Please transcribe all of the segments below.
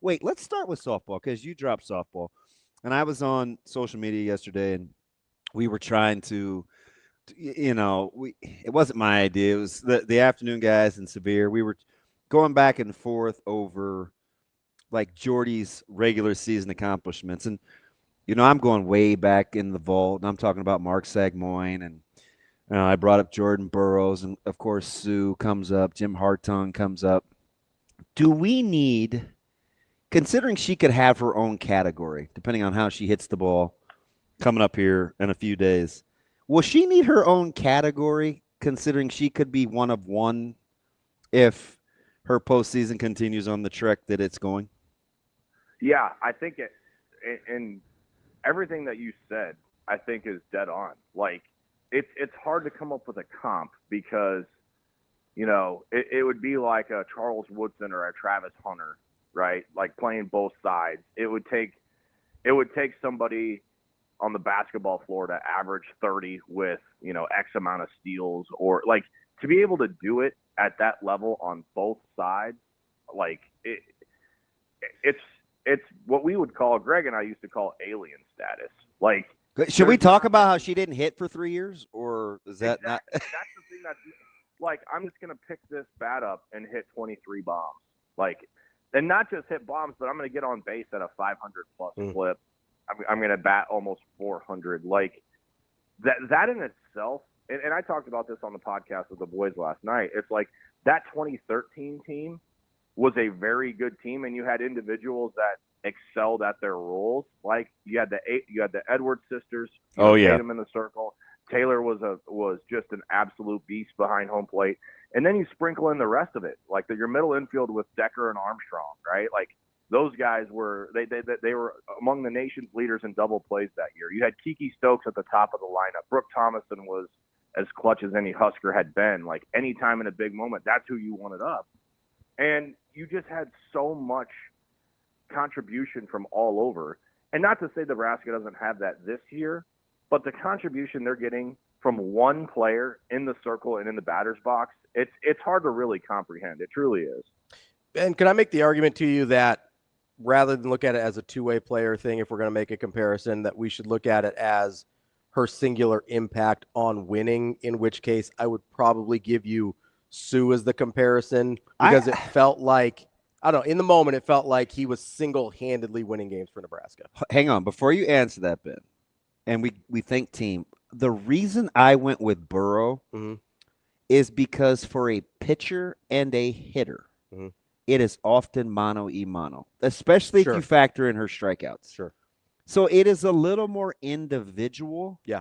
wait, let's start with softball because you dropped softball. And I was on social media yesterday and we were trying to, it wasn't my idea. It was the afternoon guys and Severe. We were going back and forth over like Jordy's regular season accomplishments. And, I'm going way back in the vault. And I'm talking about Mark Sagmoin and I brought up Jordan Burroughs, and of course Sue comes up, Jim Hartung comes up. Do we need, considering she could have her own category, depending on how she hits the ball coming up here in a few days, will she need her own category, considering she could be one of one if her postseason continues on the trek that it's going? Yeah, I think and everything that you said, I think is dead on. Like, it's hard to come up with a comp because, it would be like a Charles Woodson or a Travis Hunter, right? Like playing both sides. It would take somebody on the basketball floor to average 30 with, X amount of steals, or like to be able to do it at that level on both sides. Like it's what we would call, Greg and I used to call alien status. Like, should we talk about how she didn't hit for 3 years, or is that not? That's the thing that's like, I'm just going to pick this bat up and hit 23 bombs. Like, and not just hit bombs, but I'm going to get on base at a 500-plus clip. I'm going to bat almost 400. Like, that in itself, and I talked about this on the podcast with the boys last night, it's like that 2013 team was a very good team, and you had individuals that excelled at their roles. Like you had the Edwards sisters. Tatum in the circle. Taylor was just an absolute beast behind home plate. And then you sprinkle in the rest of it, like your middle infield with Decker and Armstrong, right? Like those guys were they were among the nation's leaders in double plays that year. You had Kiki Stokes at the top of the lineup. Brooke Thomason was as clutch as any Husker had been. Like any time in a big moment, that's who you wanted up. And you just had so much contribution from all over. And not to say Nebraska doesn't have that this year, but the contribution they're getting from one player in the circle and in the batter's box, it's hard to really comprehend. It truly is. And can I make the argument to you that rather than look at it as a two-way player thing, if we're going to make a comparison, that we should look at it as her singular impact on winning, in which case I would probably give you Sue as the comparison, because it felt like, I don't know, in the moment, it felt like he was single-handedly winning games for Nebraska. Hang on. Before you answer that, Ben, and we think team, the reason I went with Burrow is because for a pitcher and a hitter, it is often mano-a-mano, especially if you factor in her strikeouts. Sure. So it is a little more individual. Yeah.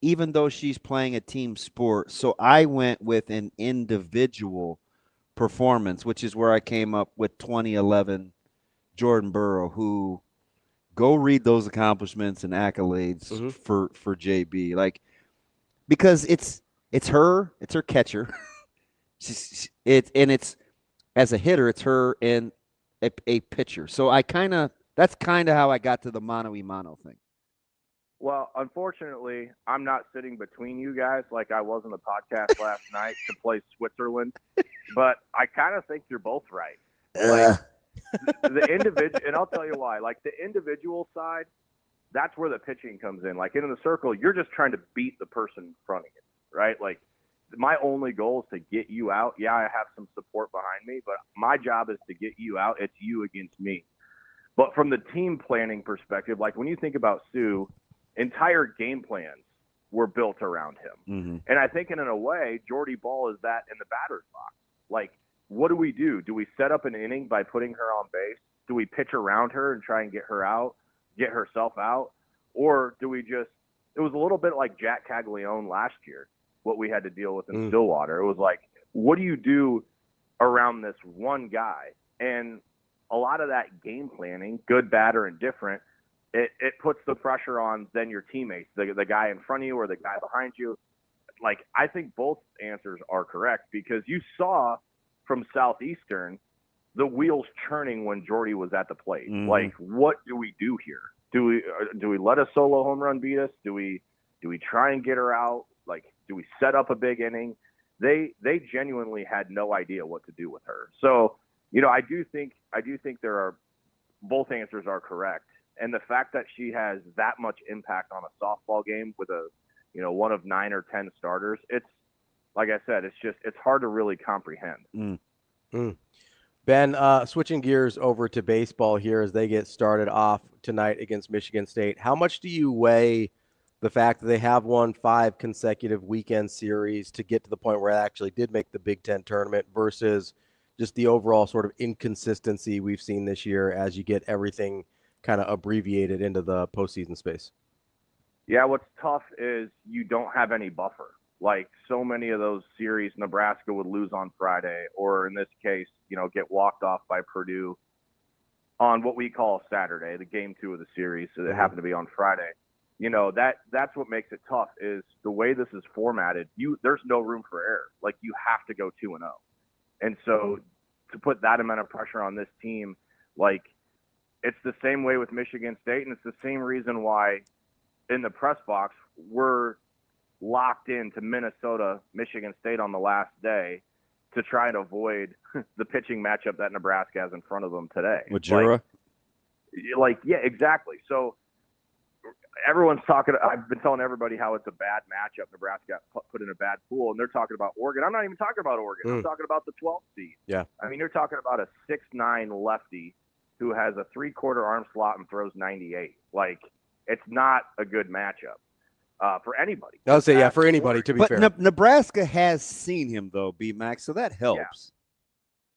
Even though she's playing a team sport. So I went with an individual performance, which is where I came up with 2011 Jordan Burrow, who go read those accomplishments and accolades for JB. Like, because it's her catcher. it's as a hitter, it's her and a pitcher. So that's kind of how I got to the mano-a-mano thing. Well, unfortunately, I'm not sitting between you guys like I was on the podcast last night to play Switzerland, but I kind of think you're both right. Like, the individual, and I'll tell you why. Like the individual side, that's where the pitching comes in. Like in the circle, you're just trying to beat the person in front of you, right? Like my only goal is to get you out. Yeah, I have some support behind me, but my job is to get you out. It's you against me. But from the team planning perspective, like when you think about Sue, entire game plans were built around him. And I think in a way, Jordy Ball is that in the batter's box. Like, what do we do? Do we set up an inning by putting her on base? Do we pitch around her and try and get her out, get herself out? Or do we just – it was a little bit like Jack Caglione last year, what we had to deal with in Stillwater. It was like, what do you do around this one guy? And a lot of that game planning, good, bad, or indifferent, it puts the pressure on then your teammates, the guy in front of you or the guy behind you. Like, I think both answers are correct because you saw from Southeastern the wheels churning when Jordy was at the plate. Like, what do we do here? Do we let a solo home run beat us? Do we try and get her out? Like, do we set up a big inning? They genuinely had no idea what to do with her. So, I do think there are both answers are correct. And the fact that she has that much impact on a softball game with a, one of 9 or 10 starters, it's like I said, it's hard to really comprehend. Ben, switching gears over to baseball here as they get started off tonight against Michigan State. How much do you weigh the fact that they have won 5 consecutive weekend series to get to the point where it actually did make the Big Ten tournament versus just the overall sort of inconsistency we've seen this year as you get everything kind of abbreviated into the postseason space? Yeah, what's tough is you don't have any buffer. Like so many of those series, Nebraska would lose on Friday, or in this case, get walked off by Purdue on what we call Saturday, the game 2 of the series. So it happened to be on Friday. That's what makes it tough is the way this is formatted. There's no room for error. Like you have to go 2-0, and so to put that amount of pressure on this team, like it's the same way with Michigan State, and it's the same reason why in the press box we're locked into Minnesota, Michigan State on the last day to try and avoid the pitching matchup that Nebraska has in front of them today. With Jura? Yeah, exactly. So everyone's talking. I've been telling everybody how it's a bad matchup. Nebraska got put in a bad pool, and they're talking about Oregon. I'm not even talking about Oregon. I'm talking about the 12th seed. Yeah. I mean, you're talking about a 6'9" lefty who has a 3/4 arm slot and throws 98. Like, it's not a good matchup. For anybody. I'll say, yeah, for anybody, to be fair. But Nebraska has seen him, though, B-Max, so that helps.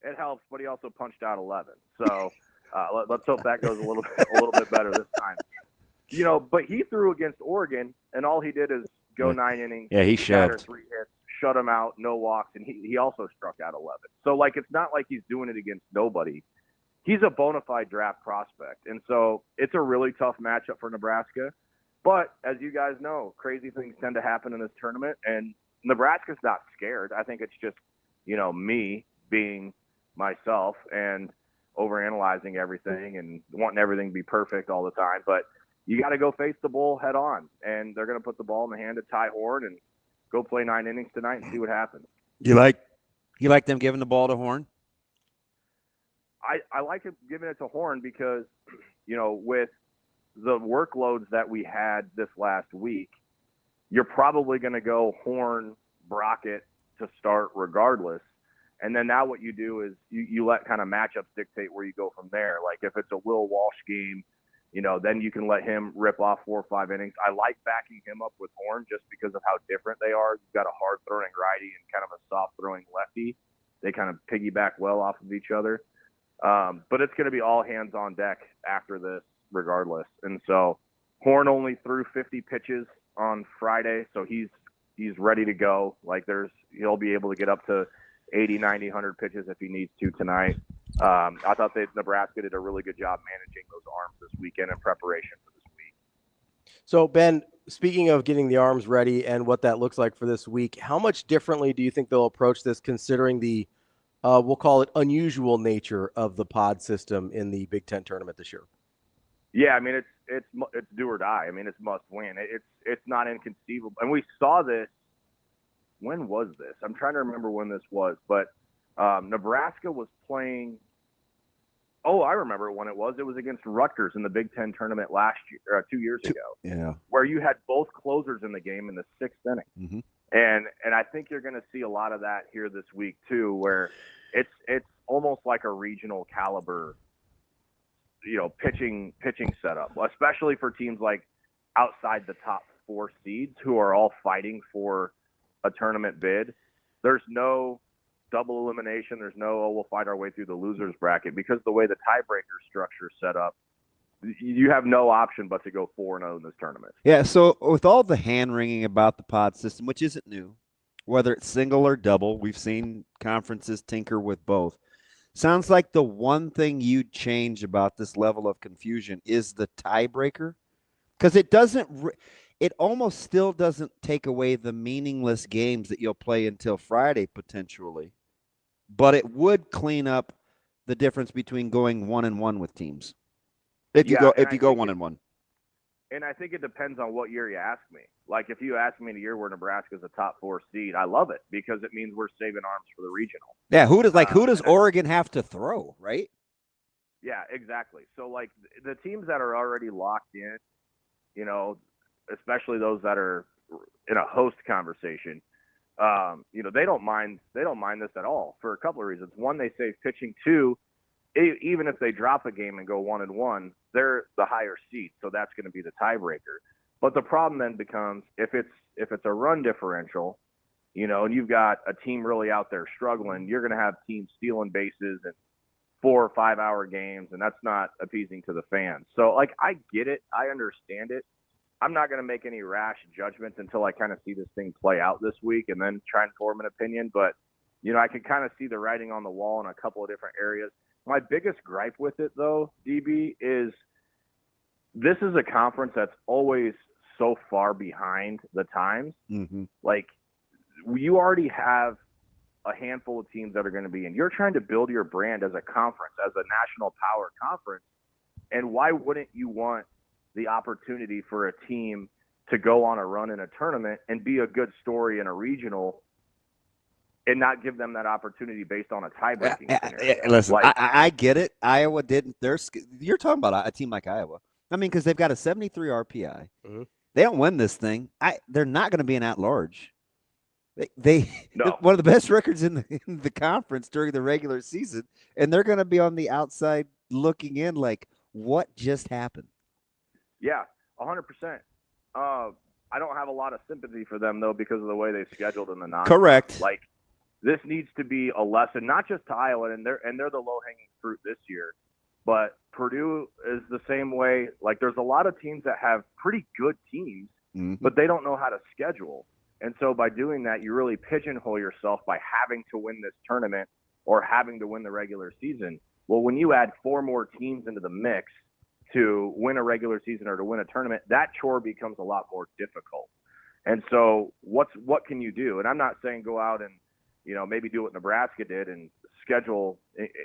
Yeah. It helps, but he also punched out 11. So let's hope that goes a little bit better this time. But he threw against Oregon, and all he did is go 9 innings. Yeah, he shoved 3 hits, shut him out, no walks, and he also struck out 11. So, like, it's not like he's doing it against nobody. He's a bona fide draft prospect, and so it's a really tough matchup for Nebraska. But as you guys know, crazy things tend to happen in this tournament, and Nebraska's not scared. I think it's just, me being myself and overanalyzing everything and wanting everything to be perfect all the time. But you got to go face the bull head on, and they're going to put the ball in the hand of Ty Horn and go play 9 innings tonight and see what happens. You like them giving the ball to Horn? I like giving it to Horn because, with the workloads that we had this last week, you're probably going to go Horn, Brockett to start regardless. And then now what you do is you let kind of matchups dictate where you go from there. Like if it's a Will Walsh game, then you can let him rip off 4 or 5 innings. I like backing him up with Horn just because of how different they are. You've got a hard-throwing righty and kind of a soft-throwing lefty. They kind of piggyback well off of each other. But it's going to be all hands on deck after this regardless. And so Horn only threw 50 pitches on Friday, so he's ready to go. Like he'll be able to get up to 80, 90, 100 pitches if he needs to tonight. I thought that Nebraska did a really good job managing those arms this weekend in preparation for this week. So, Ben, speaking of getting the arms ready and what that looks like for this week, how much differently do you think they'll approach this considering the, we'll call it unusual nature of the pod system in the Big Ten tournament this year? Yeah, I mean, it's do or die. I mean, it's must win. It's not inconceivable. And we saw this. When was this? I'm trying to remember when this was, but Nebraska was playing. Oh, I remember when it was. It was against Rutgers in the Big Ten tournament last year, 2 years ago. Yeah, where you had both closers in the game in the 6th inning, and I think you're going to see a lot of that here this week too, where it's almost like a regional caliber, pitching setup, especially for teams like outside the top 4 seeds who are all fighting for a tournament bid. There's no double elimination. There's no, we'll fight our way through the losers bracket, because the way the tiebreaker structure is set up, you have no option but to go 4-0 in this tournament. Yeah, so with all the hand-wringing about the pod system, which isn't new, whether it's single or double, we've seen conferences tinker with both. Sounds like the one thing you'd change about this level of confusion is the tiebreaker, because it almost still doesn't take away the meaningless games that you'll play until Friday potentially, but it would clean up the difference between going 1-1 with teams if you go 1-1. And I think it depends on what year you ask me. Like, if you ask me in a year where Nebraska's a top 4 seed, I love it because it means we're saving arms for the regional. Yeah, who does Oregon have to throw, right? Yeah, exactly. So, like, the teams that are already locked in, you know, especially those that are in a host conversation, you know, they don't mind this at all for a couple of reasons. One, they save pitching. Two, even if they drop a game and go 1-1, they're the higher seed, so that's going to be the tiebreaker. But the problem then becomes if it's a run differential, you know, and you've got a team really out there struggling, you're going to have teams stealing bases and 4 or 5 hour games, and that's not appeasing to the fans. So, like, I get it, I understand it. I'm not going to make any rash judgments until I kind of see this thing play out this week and then try and form an opinion. But, you know, I can kind of see the writing on the wall in a couple of different areas. My biggest gripe with it, though, DB, is this is a conference that's always so far behind the times. Mm-hmm. Like, you already have a handful of teams that are going to be in. You're trying to build your brand as a conference, as a national power conference. And why wouldn't you want the opportunity for a team to go on a run in a tournament and be a good story in a regional and not give them that opportunity based on a tie-breaking scenario? Listen, I get it. Iowa didn't. You're talking about a team like Iowa. I mean, because they've got a 73 RPI. Mm-hmm. They don't win this thing. They're not going to be an at-large. No. One of the best records in the conference during the regular season, and they're going to be on the outside looking in like, what just happened? Yeah, 100%. I don't have a lot of sympathy for them, though, because of the way they've scheduled in the non. Correct. Like, this needs to be a lesson, not just to Iowa, and they're the low-hanging fruit this year, but Purdue is the same way. Like, there's a lot of teams that have pretty good teams, mm-hmm. but they don't know how to schedule. And so by doing that, you really pigeonhole yourself by having to win this tournament or having to win the regular season. Well, when you add 4 more teams into the mix to win a regular season or to win a tournament, that chore becomes a lot more difficult. And so what can you do? And I'm not saying go out and, you know, maybe do what Nebraska did and schedule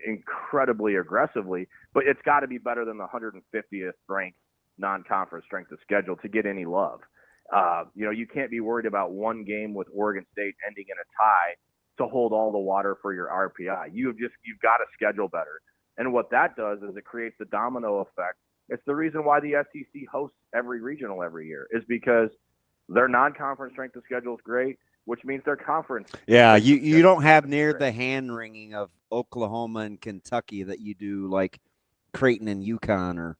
incredibly aggressively, but it's got to be better than the 150th ranked non-conference strength of schedule to get any love. You know, you can't be worried about one game with Oregon State ending in a tie to hold all the water for your RPI. You've got to schedule better. And what that does is it creates the domino effect. It's the reason why the SEC hosts every regional every year, is because their non-conference strength of schedule is great, which means their conference. Yeah, you don't have near the hand-wringing of Oklahoma and Kentucky that you do like Creighton and UConn or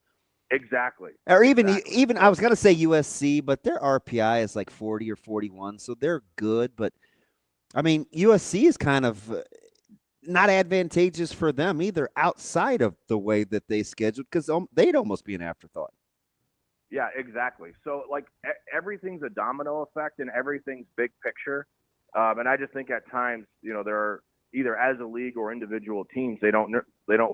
Exactly. Or even I was going to say USC, but their RPI is like 40 or 41, so they're good. But, I mean, USC is kind of not advantageous for them either outside of the way that they scheduled because they'd almost be an afterthought. Yeah, exactly. So, like, everything's a domino effect and everything's big picture. And I just think at times, you know, there are either as a league or individual teams, they don't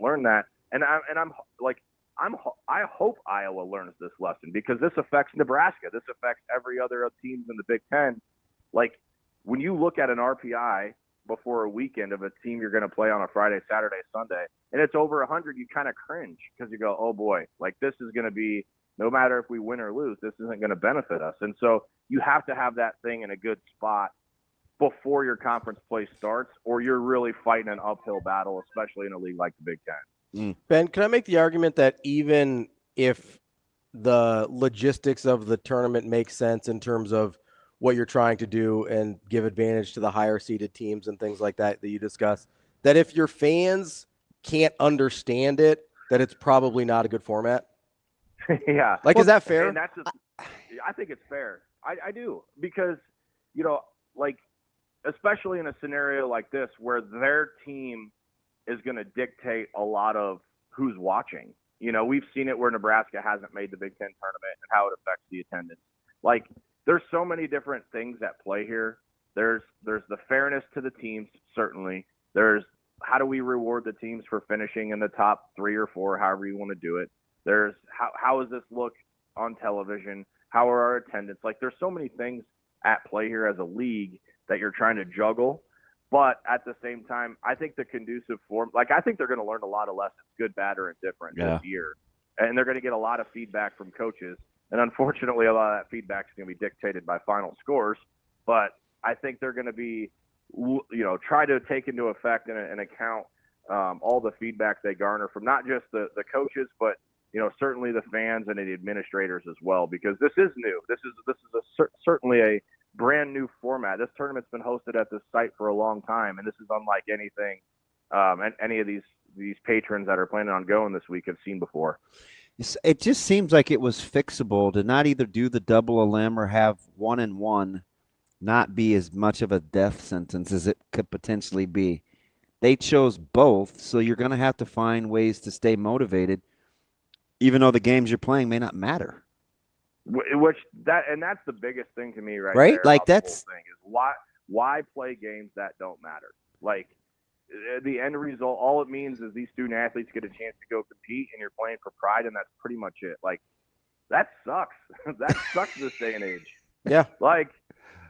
learn that. And I'm like, I hope Iowa learns this lesson because this affects Nebraska. This affects every other teams in the Big Ten. Like, when you look at an RPI before a weekend of a team you're going to play on a Friday, Saturday, Sunday, and it's over 100, you kind of cringe because you go, oh boy, like this is going to be, no matter if we win or lose, this isn't going to benefit us. And so you have to have that thing in a good spot before your conference play starts, or you're really fighting an uphill battle, especially in a league like the Big Ten. Ben, can I make the argument that even if the logistics of the tournament make sense in terms of what you're trying to do and give advantage to the higher seeded teams and things like that you discussed, that if your fans can't understand it, that it's probably not a good format? Yeah. Like, is that fair? And I think it's fair. I do, because, you know, like, especially in a scenario like this where their team is going to dictate a lot of who's watching. You know, we've seen it where Nebraska hasn't made the Big Ten tournament and how it affects the attendance. Like, there's so many different things at play here. There's the fairness to the teams, certainly. There's how do we reward the teams for finishing in the top 3 or 4, however you want to do it. There's how does this look on television? How are our attendance? Like, there's so many things at play here as a league that you're trying to juggle. But at the same time, I think the conducive form, like, I think they're going to learn a lot of lessons, good, bad, or indifferent this year. And they're going to get a lot of feedback from coaches. And unfortunately, a lot of that feedback is going to be dictated by final scores. But I think they're going to be, try to take into effect and account all the feedback they garner from not just the coaches, but certainly the fans and the administrators as well, because this is new. This is certainly a brand new format. This tournament's been hosted at this site for a long time, and this is unlike anything any of these patrons that are planning on going this week have seen before. It just seems like it was fixable to not either do the double elim or have 1-1 not be as much of a death sentence as it could potentially be. They chose both, so you're going to have to find ways to stay motivated, even though the games you're playing may not matter. That's the biggest thing to me, right? Right, there like about that's the whole thing is why play games that don't matter? Like the end result, all it means is these student athletes get a chance to go compete, and you're playing for pride, and that's pretty much it. Like that sucks. That sucks this day and age. Yeah, like.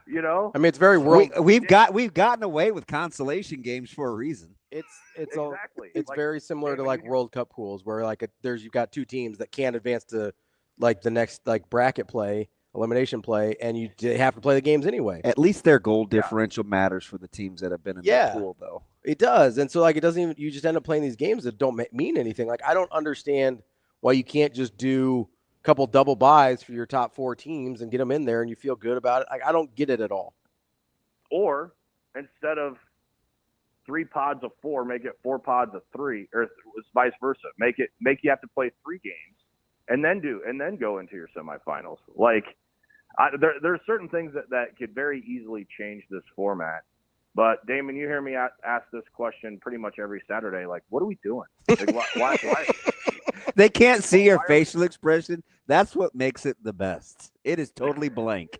I mean, it's very we've gotten away with consolation games for a reason. It's exactly. It's like, very similar to like World Cup pools where like you've got two teams that can't advance to like the next like bracket play, elimination play, and you have to play the games anyway. At least their goal differential matters for the teams that have been in the pool, though. It does, and so like it doesn't even. You just end up playing these games that don't mean anything. Like I don't understand why you can't just do couple double buys for your top 4 teams and get them in there and you feel good about it. I don't get it at all. Or instead of 3 pods of 4, make it 4 pods of 3, or vice versa. Make you have to play 3 games and then go into your semifinals. Like there are certain things that could very easily change this format. But Damon, you hear me ask this question pretty much every Saturday. Like, what are we doing? Like, why? They can't see your facial expression. That's what makes it the best. It is totally blank.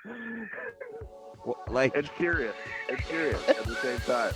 It's serious. It's serious at the same time.